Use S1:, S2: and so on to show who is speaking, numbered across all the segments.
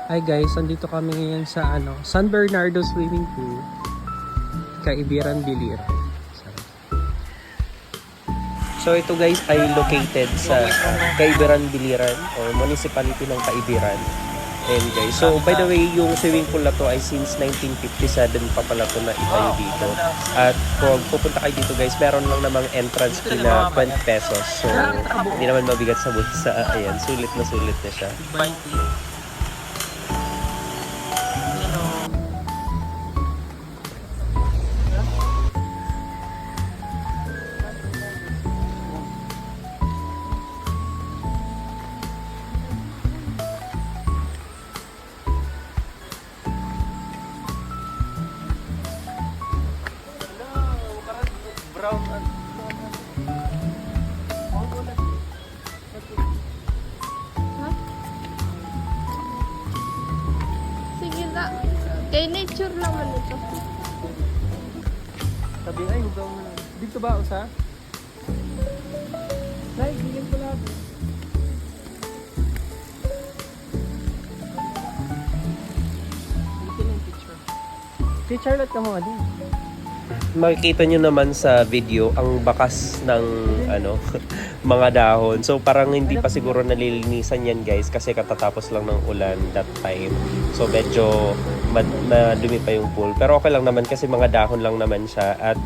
S1: Hi guys, andito kami ngayon sa San Bernardo Swimming Pool, Caibiran, Biliran. So ito guys ay located sa Caibiran, Biliran or municipality ng Caibiran. And guys, so by the way, yung swimming pool na to ay since 1957 pa pala to na itayo dito. At kung pupunta kayo dito guys, meron lang namang entrance fee na 20 pesos. So hindi naman mabigat sa bulsa. Ayan, sulit na siya. Brown and
S2: sige na. Kay nature naman ito.
S1: sabi ay hugaw mo na. Dito ba usa? Nay, bilhin ko lang. Dito yung picture. Si Charlotte ka mo din. Makikita nyo naman sa video ang bakas ng mga dahon. So parang hindi pa siguro nalilinisan yan guys kasi katatapos lang ng ulan that time. So medyo madumi pa yung pool. Pero okay lang naman kasi mga dahon lang naman siya at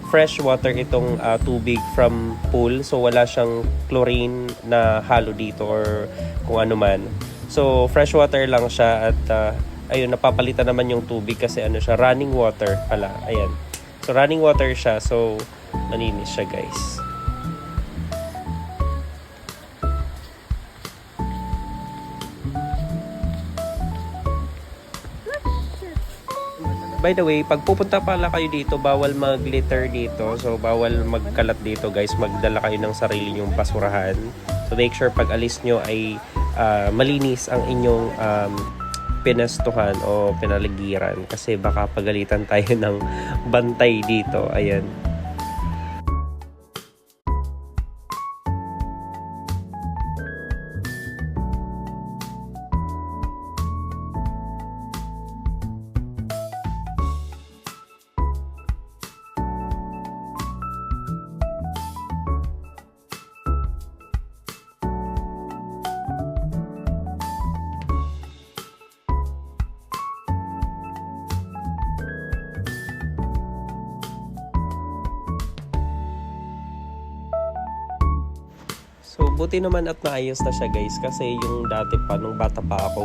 S1: fresh water itong tubig from pool. So wala siyang chlorine na halo dito or kung ano man. So fresh water lang siya at ayun, napapalitan naman yung tubig kasi siya, running water pala. Ayan. So running water siya, so malinis siya guys. By the way, pag pupunta pala kayo dito, bawal mag-litter dito. So bawal magkalat dito guys, magdala kayo ng sarili nyong basurahan. So make sure pag alis nyo ay malinis ang inyong pinestuhan o pinaligiran kasi baka pagalitan tayo ng bantay dito. Ayan. So, buti naman at naayos na siya guys kasi yung dati pa, nung bata pa ako,